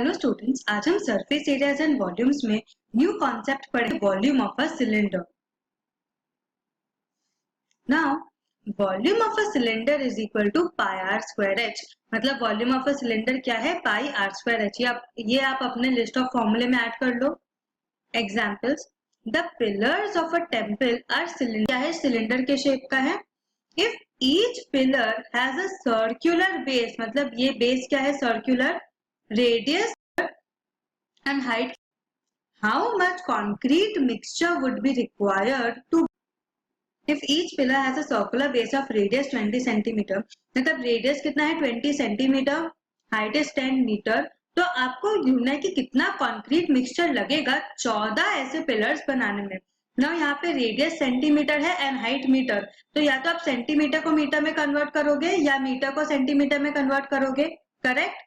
Hello students, आज हम surface areas and volumes में न्यू कॉन्सेप्ट पढ़े, volume of a cylinder. Now volume of a cylinder is equal to pi r square h. मतलब volume of a cylinder क्या है? Pi r square h. ये आप अपने लिस्ट ऑफ फॉर्मूले में ऐड कर लो। Examples, the pillars of a temple are cylinder. क्या है? सिलेंडर के शेप का है। If each pillar has a circular base, मतलब ये बेस क्या है? Circular, radius and height, how much concrete mixture would be required to, if each pillar has a circular base of radius 20 centimeter, मतलब radius कितना है? 20 centimetre, height is 10 metre. तो आपको ढूंढना है कि कितना कंक्रीट मिक्सचर लगेगा 14 ऐसे पिलर्स बनाने में। ना यहाँ पे रेडियस सेंटीमीटर है एंड हाइट मीटर, तो या तो आप सेंटीमीटर को मीटर में कन्वर्ट करोगे या मीटर को सेंटीमीटर में कन्वर्ट करोगे। Correct?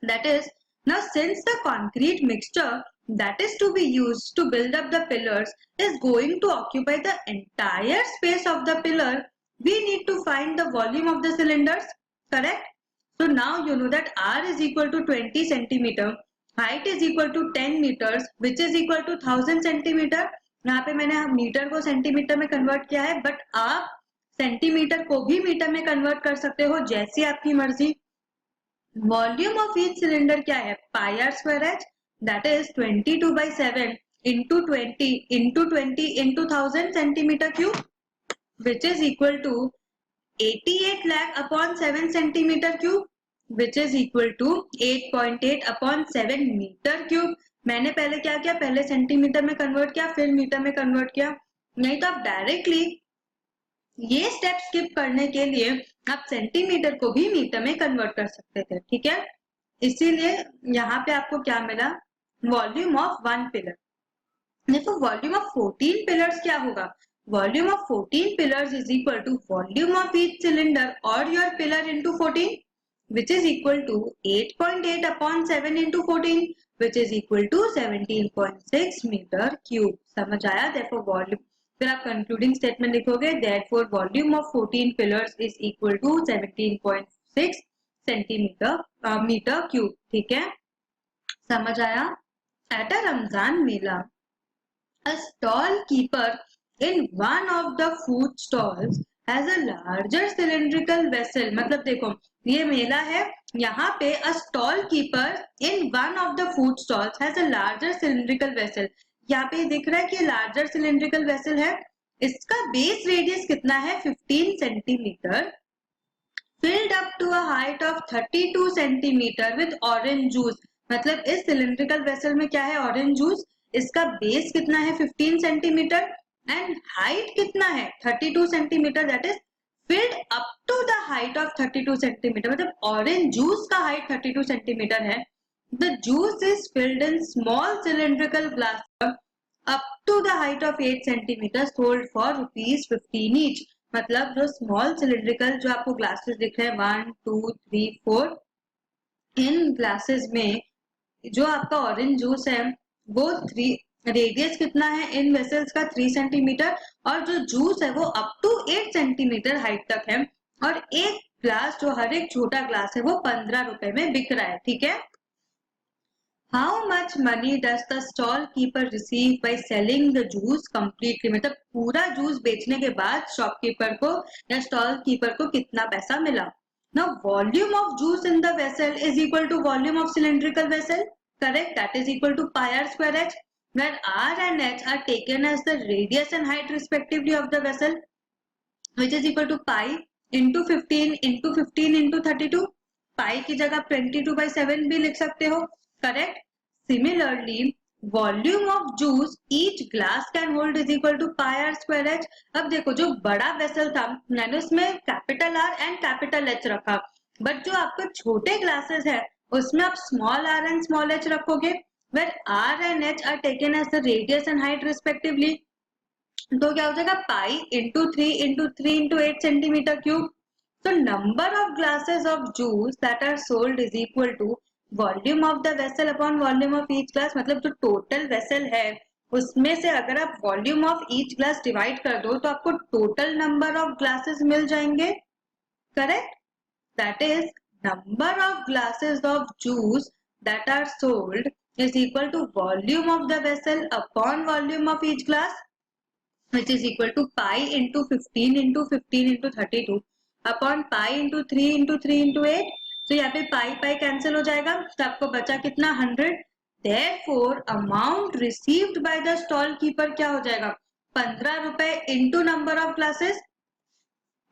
That is, now since the concrete mixture that is to be used to build up the pillars is going to occupy the entire space of the pillar, we need to find the volume of the cylinders. Correct? So now you know that R is equal to 20 centimeter, height is equal to 10 meters, which is equal to 1000 centimeter. यहाँ पे मैंने metre को centimetre में convert किया है, but आप centimetre को भी मीटर में कन्वर्ट कर सकते हो, जैसी आपकी मर्जी। वॉल्यूम ऑफ ईच सिलेंडर क्या है? Pi r square h, that is 22/7 into 20 into 1000 centimetre cube, which is equal to 88 lakh upon 7 centimetre cube, which is equal to 8.8 upon 7 metre cube. मैंने पहले क्या किया? पहले सेंटीमीटर में कन्वर्ट किया, फिर मीटर में कन्वर्ट किया। नहीं तो आप डायरेक्टली ये स्टेप स्किप करने के लिए आप सेंटीमीटर को भी मीटर में कन्वर्ट कर सकते थे। ठीक है, इसीलिए यहाँ पे आपको क्या मिला? Volume of one pillar. देखो वॉल्यूम ऑफ 14 पिलर्स क्या होगा? Volume of 14 pillars is equal to volume of each cylinder और your pillar into 14, which is equal to 8.8 upon 7 into 14, which is equal to 17.6 metre cube. समझ आया? देखो volume, फिर आप concluding statement लिखोगे, therefore volume of 14 pillars is equal to 17.6 centimetre metre cube. ठीक है, समझ आया? At a Ramzan Mela, a stall keeper in one of the food stalls has a larger cylindrical vessel। मतलब देखो ये मेला है, यहाँ पे a stall keeper in one of the food stalls has a larger cylindrical vessel। यहाँ पे दिख रहा है कि लार्जर सिलेंड्रिकल वेसल है। इसका बेस रेडियस कितना है? 15 centimetre, filled up to a height of 32 centimetre with orange juice। मतलब इस सिलेंड्रिकल वेसल में क्या है? Orange juice. इसका बेस कितना है? 15 सेंटीमीटर एंड हाइट कितना है? 32 centimetre, that is filled up to the height of 32 centimetre. मतलब ऑरेंज जूस का हाइट 32 सेंटीमीटर है। The juice is filled in small cylindrical glass up to the height of 8 centimeters, sold for ₹15 each। मतलब जो small cylindrical जो आपको glasses दिख रहे हैं 1, 2, 3, 4, इन ग्लासेस में जो आपका ऑरेंज जूस है वो 3, रेडियस कितना है इन वेसल्स का? 3 सेंटीमीटर, और जो जूस है वो अप टू 8 सेंटीमीटर हाइट तक है, और एक ग्लास जो हर एक छोटा ग्लास है वो 15 रुपए में बिक रहा है। ठीक है, How much money does the stall keeper receive by selling the juice completely? मतलब पूरा जूस बेचने के बाद शॉपकीपर को या स्टॉल कीपर को कितना पैसा मिला? Now volume of juice in the vessel is equal to volume of cylindrical vessel. Correct? That is equal to pi r square h, where r and h are taken as the radius and height respectively of the vessel, which is equal to pi into 15 into 15 into 32। पाई की जगह 22/7 भी लिख सकते हो। Correct? Similarly volume of juice each glass can hold is equal to pi r square h. अब देखो जो बड़ा वेसल था मैंने उसमें capital R and capital H रखा, बट जो आपको छोटे ग्लासेस है उसमें आप small r and small h रखोगे, where r and h are taken as the radius and height respectively. तो क्या हो जाएगा? Pi into 3 into 3 into 8 centimetre cube. So number of glasses of juice that are sold is equal to volume of the vessel upon volume of each glass। मतलब जो total vessel है उसमें से अगर आप volume of each glass divide कर दो तो आपको टोटल नंबर ऑफ ग्लासेस मिल जाएंगे। Correct? That is number of glasses of juice that are sold is equal to volume of the vessel upon volume of each glass, which is equal to pi into 15 into 15 into 32 upon pi into 3 into 3 into 8. तो यहाँ पे पाई pi cancel हो जाएगा, तो आपको बचा कितना 100. Therefore amount received by the stall keeper क्या हो जाएगा 15 रुपए into number of glasses,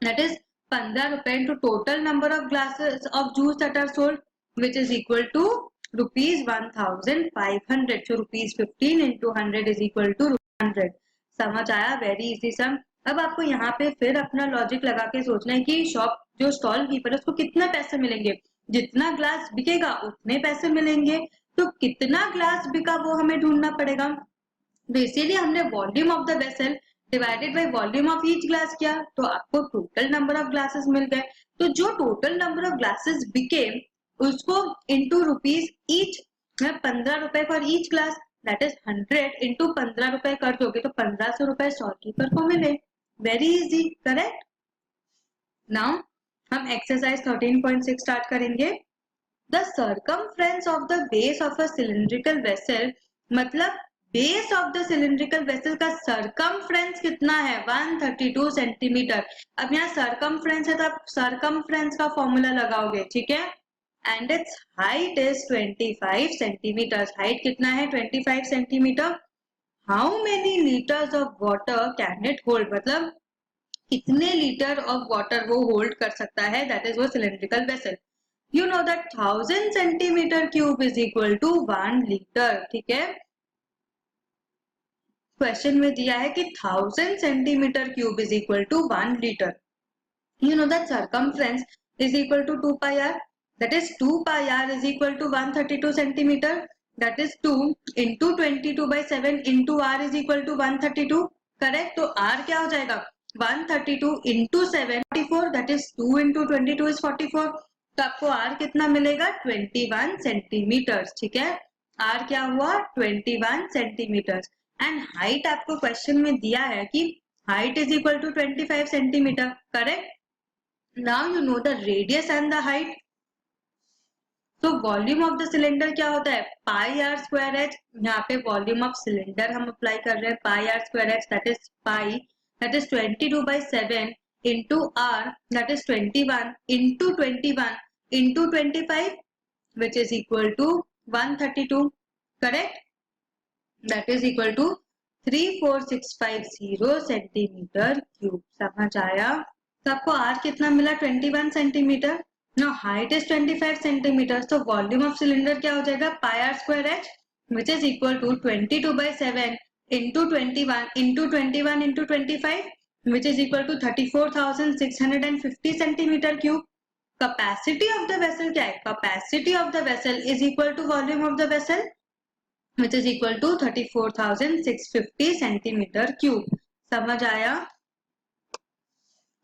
that is 15 रुपए into total number of glasses of juice that are sold, which is equal to rupees 1500. So rupees 15 into 100 is equal to 100. समझ आया? Very easy सम. अब आपको यहाँ पे फिर अपना लॉजिक लगा के सोचना है कि शॉप जो स्टॉल कीपर है उसको कितना पैसे मिलेंगे. जितना ग्लास बिकेगा उतने पैसे मिलेंगे, तो कितना ग्लास बिका वो हमें ढूंढना पड़ेगा. तो इसीलिए हमने volume of the vessel divided by volume of each glass किया, तो आपको टोटल नंबर ऑफ ग्लासेस मिल गए. तो जो टोटल नंबर ऑफ ग्लासेस बिके उसको इंटू रुपीज ईच, 15 रुपए for each glass, that is 100 into 15 रुपए कर दोगे तो 1500 रुपए शॉपकीपर को मिले. Very easy, correct. नाउ हम एक्सरसाइज 13.6 स्टार्ट करेंगे. The circumference of the base of a cylindrical vessel, मतलब base of the cylindrical vessel का सर्कमफ्रेंस कितना है 132 सेंटीमीटर. अब यहाँ सर्कमफ्रेंस है तो आप सर्कमफ्रेंस का फॉर्मूला लगाओगे, ठीक है. And it's height is 25 centimetre. Height कितना है 25 centimetre. How many litres of water can it hold, मतलब कितने लीटर ऑफ वाटर वो होल्ड कर सकता है, दैट इज वो cylindrical vessel. You know that 1000 centimeter cube is equal to 1 liter. ठीक है, क्वेश्चन में दिया है कि 1000 centimeter cube is equal to 1 liter. You know that circumference is equal to 2 pi r. That is 2 pi r is equal to 132 centimeter. That is 2 into 22 by 7 into r is equal to 132. Correct. तो r क्या हो जाएगा 132 into 7 44. That is 2 into 22 is 44. तो आपको r कितना मिलेगा 21 centimetre. ठीक है, r क्या हुआ 21 सेंटीमीटर. एंड हाइट आपको क्वेश्चन में दिया है कि height is equal to 25 centimetre. Correct. Now you know the radius and the height. तो वॉल्यूम ऑफ द सिलेंडर क्या होता है पाई आर स्क्वायर एच. यहाँ पे वॉल्यूम ऑफ सिलेंडर हम अप्लाई कर रहे हैं pi r square h, that is pi, that is 22 by 7 into r, that is 21 into 21 into 25, which is equal to 132. Correct. That is equal to 34650 centimetre cube. समझ आया? तो आपको r कितना मिला 21 सेंटीमीटर. Now height is 25 सेंटीमीटर, तो volume of cylinder क्या हो जाएगा pi r square h, which is equal to 22 by 7 into 21 into 21 into 25, which is equal to 34,650 centimetre cube. Capacity of the vessel क्या है capacity of the vessel is equal to volume of the vessel, which is equal to 34,650 centimetre cube. समझ आया?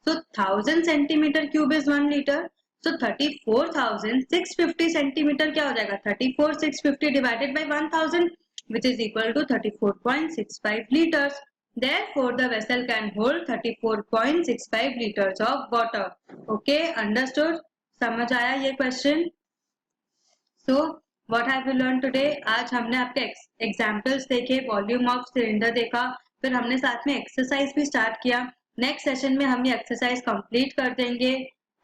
So 1000 centimetre cube is 1 liter. So 34,650 centimetre क्या हो जाएगा 34,650 divided by 1000, which is equal to 34.65 liters. Therefore the vessel can hold 34.65 liters of water. Okay, understood? समझ आया ये question? So what have we learned today? आज हमने आपके examples देखे, वॉल्यूम ऑफ सिलेंडर देखा, फिर हमने साथ में एक्सरसाइज भी स्टार्ट किया. नेक्स्ट सेशन में हम ये एक्सरसाइज कंप्लीट कर देंगे.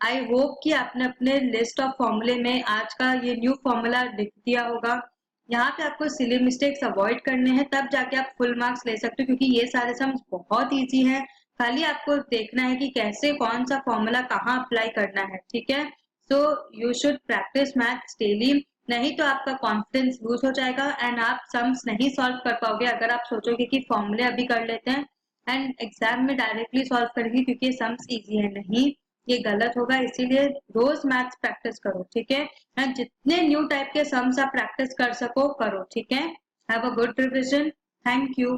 आई होप कि आपने अपने लिस्ट ऑफ फॉर्मूले में आज का ये न्यू फॉर्मूला लिख दिया होगा. यहाँ पे आपको सिली मिस्टेक्स अवॉइड करने हैं, तब जाके आप फुल मार्क्स ले सकते हो, क्योंकि ये सारे सम्स बहुत इजी हैं. खाली आपको देखना है कि कैसे कौन सा फॉर्मूला कहाँ अप्लाई करना है. ठीक है, so you should practice maths daily, नहीं तो आपका कॉन्फिडेंस लूज हो जाएगा एंड आप सम्स नहीं सॉल्व कर पाओगे अगर आप सोचोगे कि फॉर्मूले अभी कर लेते हैं एंड एग्जाम में डायरेक्टली सॉल्व करेंगे, क्योंकि सम्स इजी है. नहीं, ये गलत होगा. इसीलिए रोज मैथ्स प्रैक्टिस करो. ठीक है, एंड जितने न्यू टाइप के सम्स आप प्रैक्टिस कर सको करो. ठीक है, have a good revision. Thank you.